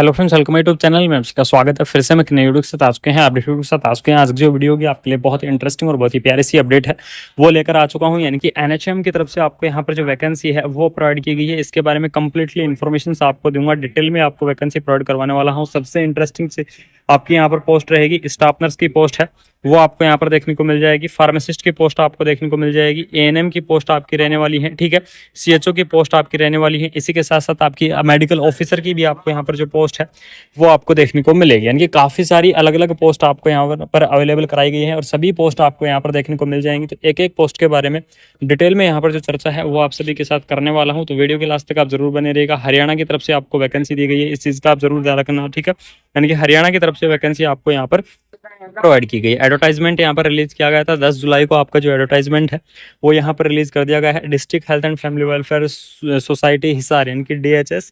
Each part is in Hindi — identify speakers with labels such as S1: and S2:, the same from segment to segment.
S1: Hello friends, welcome YouTube channel में आपका स्वागत है। फिर से मैं एक नई वीडियो के साथ आ चुके हैं, अपडेट वीडियो के साथ आ चुके हैं। आज की जो वीडियो होगी आपके लिए बहुत ही इंटरेस्टिंग और बहुत ही प्यारी सी अपडेट है, वो लेकर आ चुका हूं। यानी कि एनएचएम की तरफ से आपको यहाँ पर जो वैकेंसी है वो प्रोवाइड की गई है। इसके बारे में कंप्लीटली इन्फॉर्मेशन आपको दूंगा, डिटेल में आपको वैकेंसी प्रोवाइड करवाने वाला हूँ। सबसे इंटरेस्टिंग से आपकी यहाँ पर पोस्ट रहेगी, स्टाफ नर्स की पोस्ट है वो आपको यहाँ पर देखने को मिल जाएगी। फार्मासिस्ट की पोस्ट आपको देखने को मिल जाएगी। एएनएम की पोस्ट आपकी रहने वाली है, ठीक है। सीएचओ की पोस्ट आपकी रहने वाली है। इसी के साथ साथ आपकी मेडिकल ऑफिसर की भी आपको यहाँ पर जो पोस्ट है वो आपको देखने को मिलेगी। यानी कि काफ़ी सारी अलग अलग पोस्ट आपको यहाँ पर अवेलेबल कराई गई है और सभी पोस्ट आपको यहाँ पर देखने को मिल जाएंगी। तो एक एक पोस्ट के बारे में डिटेल में यहाँ पर जो चर्चा है वो आप सभी के साथ करने वाला हूँ। तो वीडियो के लास्ट तक आप जरूर बने रहिएगा। हरियाणा की तरफ से आपको वैकेंसी दी गई है, इस चीज़ का आप जरूर ध्यान रखना, ठीक है। यानी कि हरियाणा की तरफ से वैकेंसी आपको यहाँ पर प्रोवाइड की गई। एडवर्टाइजमेंट यहाँ पर रिलीज किया गया था 10 जुलाई को। आपका जो एडवर्टाइजमेंट है वो यहाँ पर रिलीज कर दिया गया है। District health and family welfare society Hisar यानी कि DHS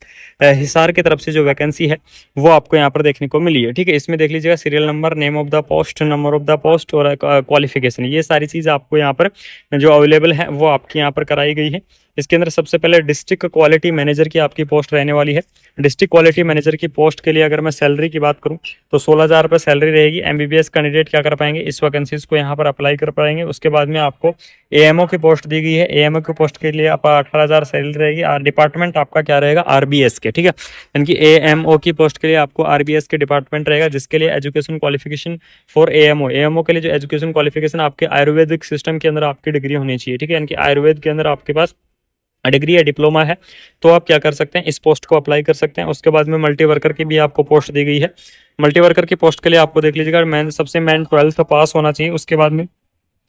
S1: हिसार की तरफ से जो वैकेंसी है वो आपको यहाँ पर देखने को मिली है, ठीक है। इसमें देख लीजिएगा serial number, name of the post, number of the post और क्वालिफिकेशन, ये सारी चीज़ आपको यहाँ पर जो अवेलेबल है वो आपकी यहाँ पर कराई गई है। इसके अंदर सबसे पहले डिस्ट्रिक्ट क्वालिटी मैनेजर की आपकी पोस्ट रहने वाली है। डिस्ट्रिक्ट क्वालिटी मैनेजर की पोस्ट के लिए अगर मैं सैलरी की बात करूं तो 16,000 रुपये सैलरी रहेगी। MBBS कैंडिडेट क्या कर पाएंगे, इस वैकेंसीज को यहाँ पर अप्लाई कर पाएंगे। उसके बाद में आपको AMO की पोस्ट दी गई है। AMO की पोस्ट के लिए आप 18,000 सैलरी रहेगी। और डिपार्टमेंट आपका क्या रहेगा, RBS के, ठीक है। यानी कि AMO की पोस्ट के लिए आपको RBS के डिपार्टमेंट रहेगा, जिसके लिए एजुकेशन क्वालिफिकेशन फॉर AMO के लिए जो एजुकेशन क्वालिफिकेशन आपके आयुर्वेदिक सिस्टम के अंदर आपकी डिग्री होनी चाहिए, ठीक है। यानी कि आयुर्वेद के अंदर आपके पास डिग्री या डिप्लोमा है तो आप क्या कर सकते हैं, इस पोस्ट को अप्लाई कर सकते हैं। उसके बाद में मल्टी वर्कर की भी आपको पोस्ट दी गई है। मल्टी वर्कर की पोस्ट के लिए आपको देख लीजिएगा मेन 12th पास होना चाहिए। उसके बाद में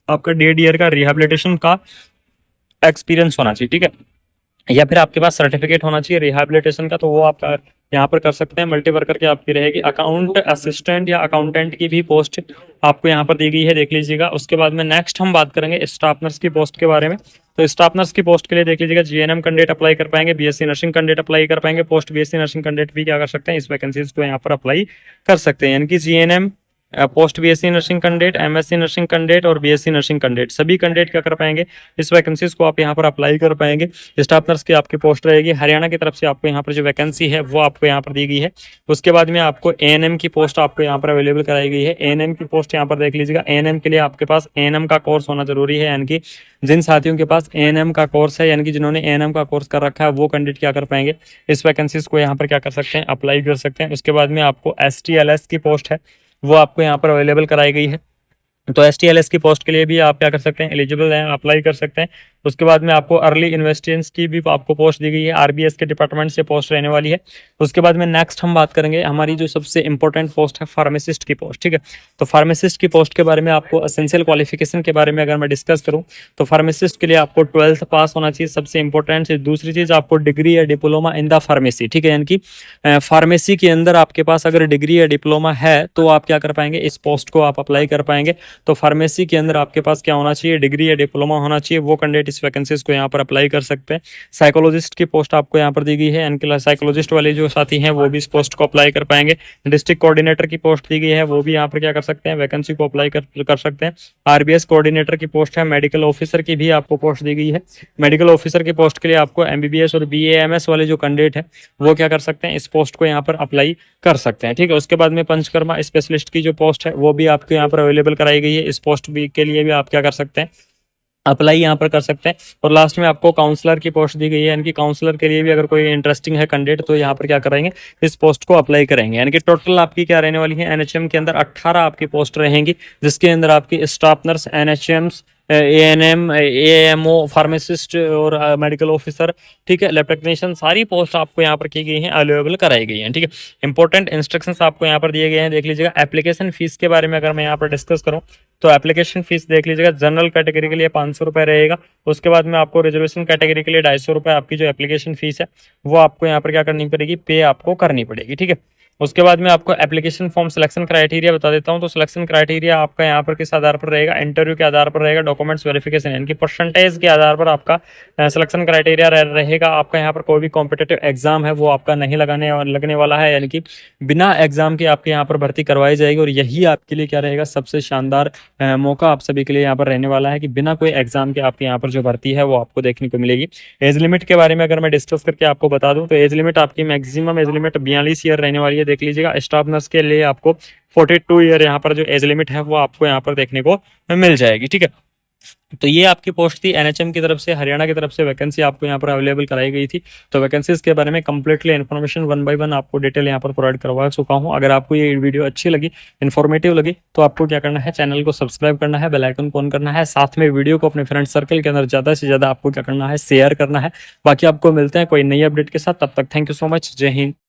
S1: आपका 1.5 ईयर का रिहेबिलिटेशन का एक्सपीरियंस होना चाहिए, ठीक है। या फिर आपके पास सर्टिफिकेट होना चाहिए रिहैबिलिटेशन का, तो वो आप यहाँ पर कर सकते हैं। मल्टी वर्कर की आपकी रहेगी। अकाउंट असिस्टेंट या अकाउंटेंट की भी पोस्ट आपको यहाँ पर दी गई है, देख लीजिएगा। उसके बाद में नेक्स्ट हम बात करेंगे स्टाफ नर्स की पोस्ट के बारे में। तो स्टाफ नर्स की पोस्ट के लिए देख लीजिएगा GNM कैंडिडेट अप्लाई कर पाएंगे, BSc नर्सिंग कैंडिडेट अप्लाई कर पाएंगे, पोस्ट BSc नर्सिंग कैंडिडेट भी क्या कर सकते हैं, इस वैकेंसीज को यहाँ पर अप्लाई कर सकते हैं। यानी कि GNM post BSc nursing candidate, MSc nursing candidate और BSc नर्सिंग कैंडिडेट, सभी कैंडिडेट क्या कर पाएंगे, इस वैकेंसीज को आप यहाँ पर अप्लाई कर पाएंगे। स्टाफ नर्स की आपकी पोस्ट रहेगी। हरियाणा की तरफ से आपको यहाँ पर जो वैकेंसी है वो आपको यहाँ पर दी गई है। उसके बाद में आपको ANM की पोस्ट आपको यहाँ पर अवेलेबल कराई गई है। ANM की पोस्ट यहाँ पर देख लीजिएगा। ANM के लिए आपके पास ANM का कोर्स होना जरूरी है। यानी कि जिन साथियों के पास ANM का कोर्स है, यानी कि जिन्होंने ANM का कोर्स कर रखा है, वो कैंडिडेट क्या कर पाएंगे, इस वैकेंसीज को यहाँ पर क्या कर सकते हैं, अप्लाई कर सकते हैं। उसके बाद में आपको STLS की पोस्ट है वो आपको यहाँ पर अवेलेबल कराई गई है। तो STLS की पोस्ट के लिए भी आप क्या कर सकते हैं, एलिजिबल हैं, अप्लाई कर सकते हैं। उसके बाद में आपको अर्ली इन्वेस्टिगेशंस की भी आपको पोस्ट दी गई है। RBS के डिपार्टमेंट से पोस्ट रहने वाली है। उसके बाद में नेक्स्ट हम बात करेंगे हमारी जो सबसे इंपॉर्टेंट पोस्ट है, फार्मासिस्ट की पोस्ट, ठीक है। तो फार्मासिस्ट की पोस्ट के बारे में आपको एसेंशियल क्वालिफिकेशन के बारे में अगर मैं डिस्कस करूँ तो फार्मासिस्ट के लिए आपको 12th पास होना चाहिए, सबसे इंपॉर्टेंट। दूसरी चीज़ आपको डिग्री या डिप्लोमा इन द फार्मेसी, ठीक है। यानी कि फार्मेसी के अंदर आपके पास अगर डिग्री या डिप्लोमा है तो आप क्या कर पाएंगे, इस पोस्ट को आप अप्लाई कर पाएंगे। तो फार्मेसी के अंदर आपके पास क्या होना चाहिए, डिग्री या डिप्लोमा होना चाहिए। वो कैंडिडेट इस वैकेंसीज को यहाँ पर अप्लाई कर सकते हैं। साइकोलॉजिस्ट की पोस्ट आपको यहाँ पर दी गई है। यानी साइकोलॉजिस्ट वाले जो साथी हैं वो भी इस पोस्ट को अप्लाई कर पाएंगे। डिस्ट्रिक्ट कोऑर्डिनेटर की पोस्ट दी गई है, वो भी यहाँ पर क्या कर सकते हैं, वैकेंसी को अप्लाई कर सकते हैं। RBS कोऑर्डिनेटर की पोस्ट है। मेडिकल ऑफिसर की भी आपको पोस्ट दी गई है। मेडिकल ऑफिसर की पोस्ट के लिए आपको MBBS और BAMS वाले जो कैंडिडेट है वो क्या कर सकते हैं, इस पोस्ट को यहाँ पर अप्लाई कर सकते हैं, ठीक है। उसके बाद में पंचकर्मा स्पेशलिस्ट की जो पोस्ट है वो भी आपको यहाँ पर अवेलेबल कराई गई है। इस पोस्ट भी के लिए भी आप क्या कर सकते हैं, अप्लाई यहाँ पर कर सकते हैं। और लास्ट में आपको काउंसलर की पोस्ट दी गई है। यानी कि काउंसलर के लिए भी अगर कोई इंटरेस्टिंग है कैंडिडेट तो यहाँ पर क्या करेंगे, इस पोस्ट को अप्लाई करेंगे। यानी कि टोटल आपकी क्या रहने वाली है, NHM के अंदर 18 आपकी पोस्ट रहेंगी, जिसके अंदर आपकी staff nurse, NHMs, ANM, AMO, pharmacist और मेडिकल ऑफिसर, ठीक है, लैब टेक्नीशियन, सारी पोस्ट आपको यहाँ पर की गई हैं, अवेलेबल कराई गई हैं, ठीक है। इंपॉर्टेंट इंस्ट्रक्शंस आपको यहाँ पर दिए गए हैं, देख लीजिएगा। एप्लीकेशन फीस के बारे में अगर मैं यहाँ पर डिस्कस करूँ तो एप्लीकेशन फीस देख लीजिएगा। जनरल कैटेगरी के लिए 500 रुपये रहेगा। उसके बाद में आपको रिजर्वेशन कैटेगरी के लिए 250 रुपये आपकी जो एप्लीकेशन फीस है वो आपको यहाँ पर क्या करनी पड़ेगी, पे आपको करनी पड़ेगी, ठीक है। उसके बाद में आपको एप्लीकेशन फॉर्म सिलेक्शन क्राइटेरिया बता देता हूँ। तो सिलेक्शन क्राइटेरिया आपका यहाँ पर किस आधार पर रहेगा, इंटरव्यू के आधार पर रहेगा, डॉक्यूमेंट्स वेरिफिकेशन यानी कि परसेंटेज के आधार पर आपका सिलेक्शन क्राइटेरिया रहेगा। आपका यहाँ पर कोई भी कॉम्पिटेटिव एग्जाम है वो आपका नहीं लगने वाला है, यानी कि बिना एग्जाम के आपके यहाँ पर भर्ती करवाई जाएगी। और यही आपके लिए क्या रहेगा, सबसे शानदार मौका आप सभी के लिए यहाँ पर रहने वाला है कि बिना कोई एग्जाम के आपके यहाँ पर जो भर्ती है वो आपको देखने को मिलेगी। एज लिमिट के बारे में अगर मैं डिस्कस करके आपको बता दूं तो एज लिमिट आपकी मैक्सिमम एज लिमिट 42 ईयर रहने वाली है। देख लीजिएगा, स्टाफ नर्स के लिए आपको 42 ईयर यहाँ पर जो एज लिमिट है वो आपको यहाँ पर देखने को मिल जाएगी। ठीक है, तो ये आपकी पोस्ट थी एनएचएम की तरफ से, हरियाणा की तरफ से वैकेंसी आपको यहाँ पर अवेलेबल कराई गई थी। तो वैकेंसीज के बारे में कंप्लीटली इन्फॉर्मेशन 1 बाय 1 आपको डिटेल यहाँ पर प्रोवाइड करवा चुका हूँ। अगर आपको ये वीडियो अच्छी लगी, इन्फॉर्मेटिव लगी, तो आपको क्या करना है, चैनल को सब्सक्राइब करना है, बेल आइकन को ऑन करना है, साथ में वीडियो को अपने फ्रेंड सर्कल के अंदर ज़्यादा से ज़्यादा आपको क्या करना है, शेयर करना है। बाकी आपको मिलते हैं कोई नई अपडेट के साथ, तब तक थैंक यू सो मच, जय हिंद।